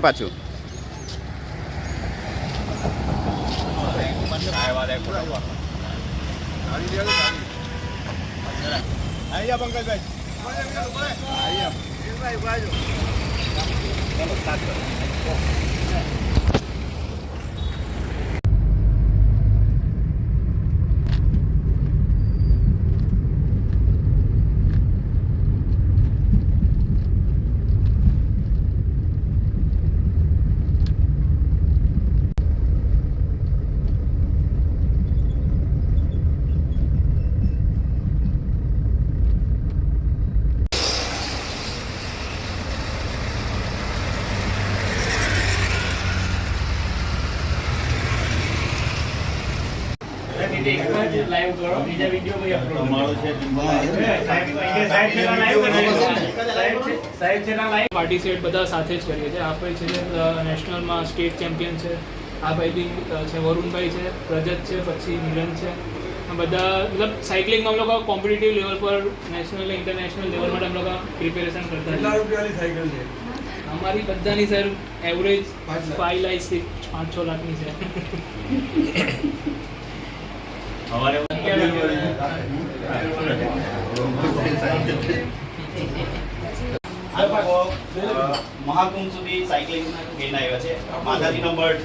પાછું પાર્ટિસિપેટ બધા સાથે જ કરીએ છીએ. આ ભાઈ છે નેશનલમાં સ્ટેટ ચેમ્પિયન છે, આ ભાઈ બી છે વરુણભાઈ છે, રજત છે, પછી મિલન છે. બધા મતલબ સાયકલિંગમાં हम लोग कॉम्पिटिटिव लेवल पर नेशनल इंटरनेशनल लेवल માટે हम लोग प्रिपरेशन करता है. કેટલા રૂપિયાની સાયકલ છે અમારી બધાની? સર એવરેજ 5 લાખ થી 5-6 લાખની છે. हमारे મહાકુંભ સુધી સાયકલિંગ લઈને આવ્યા છે. માતાજીનો બર્ડ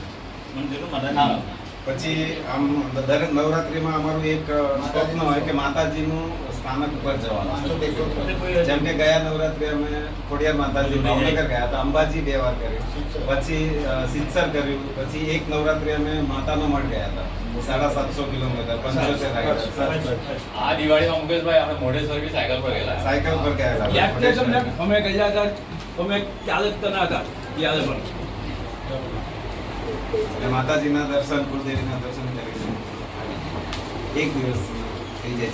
પછી આમ દરેક નવરાત્રીમાં અમારું એક સ્વપ્ન હોય કે માતાજીનું સ્થાનક ઉપર જવાનું. જેમ કે ગયા નવરાત્રી અમે ખોડિયાર માતાજી ભાવનગર ગયા હતા, અંબાજી 2 વાર કર્યું, પછી સિત્સર કર્યું, પછી એક નવરાત્રી અમે માતાનો મઢ ગયા હતા 750 કિલોમીટર 75. આ દિવાળીમાં મુકેશભાઈ આપણે મોઢેશ્વર બી સાયકલ પર ગયેલા. અમે ગયા હતા, અમે ચાલક તો ના હતા યાદ પણ માતાજીના દર્શન, કુળદેવીના દર્શન કરીને એક દિવસ થઈ જાય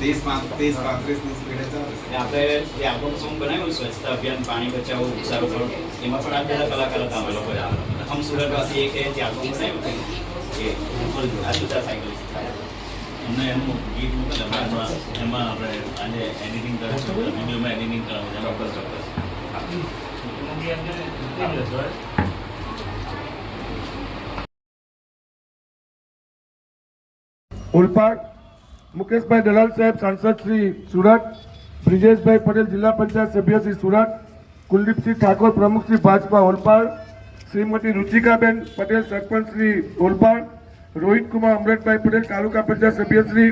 30-35 સ્પીડે ચાલે. આપણે જે આપણું સોંગ બનાવ્યું સ્વચ્છતા અભિયાન, પાણી બચાવો વૃક્ષારોપણ, એમાં પણ આ બધા કલાકાર હતા અમે લોકો. હમ સુરતવાસી એક જે આલ્બમ બનાવ્યું કે આ બધા સાયકલિસ્ટ થાય. અમને એનું ગીત મોકલે એમાં આપણે આજે એડિટિંગ કરે છે, વિડીયોમાં એડિટિંગ કરાવે છે. ચોક્કસ ઓલપાડ મુકેશભાઈ દલાલ સાહેબ સાંસદ શ્રી સુરત, બ્રિજેશભાઈ પટેલ જિલ્લા પંચાયત સભ્ય શ્રી સુરત, કુલદીપસિંહ ઠાકોર પ્રમુખ શ્રી ભાજપા ઓલપાડ, શ્રીમતી રુચિકાબેન પટેલ સરપંચ શ્રી ઓલપાડ, રોહિત કુમાર અમૃતભાઈ પટેલ તાલુકા પંચાયત સભ્યશ્રી,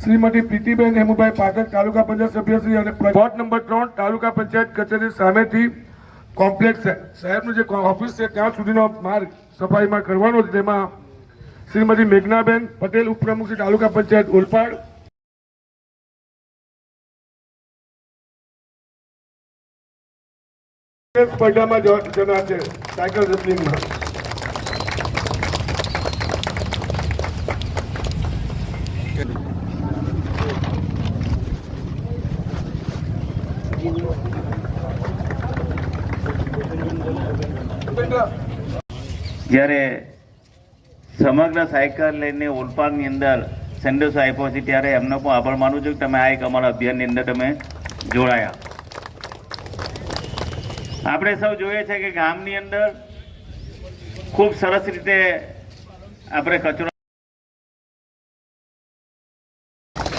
શ્રીમતી પ્રીતિબેન હેમુભાઈ પાઠક તાલુકા પંચાયત સભ્યશ્રી અને વોર્ડ નંબર 3 તાલુકા પંચાયત કચેરી સામેથી કોમ્પ્લેક્સ સાહેબનું જે ઓફિસ છે ત્યાં સુધીનો માર્ગ સફાઈમાં કરવાનો છે. તેમાં શ્રીમતી મેઘનાબેન પટેલ ઉપપ્રમુખ શ્રી તાલુકા પંચાયત ઓલપાડ, સ્પર્ધામાં જનાર છે સાયકલ રેસલિંગમાં. જ્યારે સમગ્ર સાયકલ લઈને ઓલપાડની અંદર સંદેશો આપ્યો છે ત્યારે એમનો પણ આભાર માનું છું કે તમે આ એક અમારા અભિયાનની અંદર તમે જોડાયા. આપણે સૌ જોઈએ છે કે ગામની અંદર ખૂબ સરસ રીતે આપણે કચરો,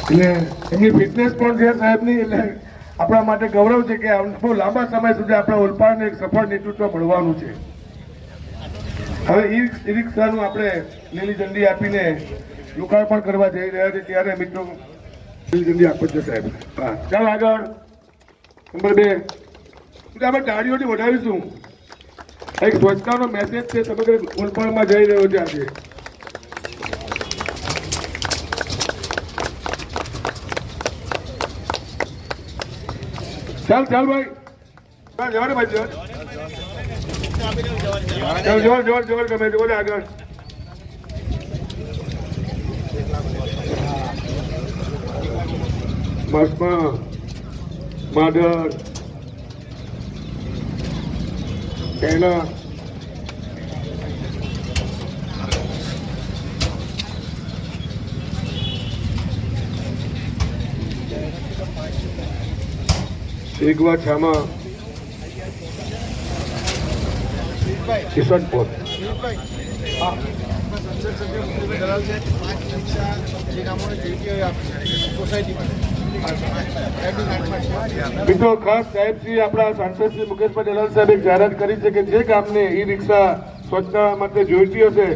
એટલે એમની ફિટનેસ પણ છે સાહેબની, એટલે આપણા માટે ગૌરવ છે કે બહુ લાંબા સમય સુધી આપણે ઓલપાડને એક સફળ નેતૃત્વ મળવાનું છે. હવે ઈ રિક્ષાનું આપણે લીલી ઝંડી આપીને લોકાર્પણ કરવા જઈ રહ્યા છે ત્યારે મિત્રો લીલી ઝંડી આપો છે સાહેબ. હા ચાલ આગળ નંબર 2 આપણે ગાડીઓથી વધારીશું. એક સ્વચ્છતાનો મેસેજ છે સમગ્ર ઓલપાડમાં જઈ રહ્યો છે આજે. ચાલ ભાઈ જવાને ભાઈ જવાન ગમે તે બોલે આગળ. બસમાં માધર પહેલા શેગવા છામા કિશનપુર. મિત્રો ખાસ સાહેબ શ્રી આપણા સાંસદ શ્રી મુકેશભાઈ દલાલ સાહેબ એક જાહેરાત કરી છે કે જે ગામને ઈ રિક્ષા સ્વચ્છતા માટે જોઈતી હશે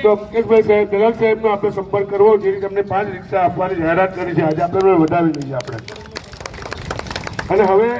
તો મુકેશભાઈ સાહેબ દલાલ સાહેબનો આપણે સંપર્ક કરવો, જેથી તમને 5 રિક્ષા આપવાની જાહેરાત કરી છે. આજે આપણે વધાવી લઈએ આપણે. અને હવે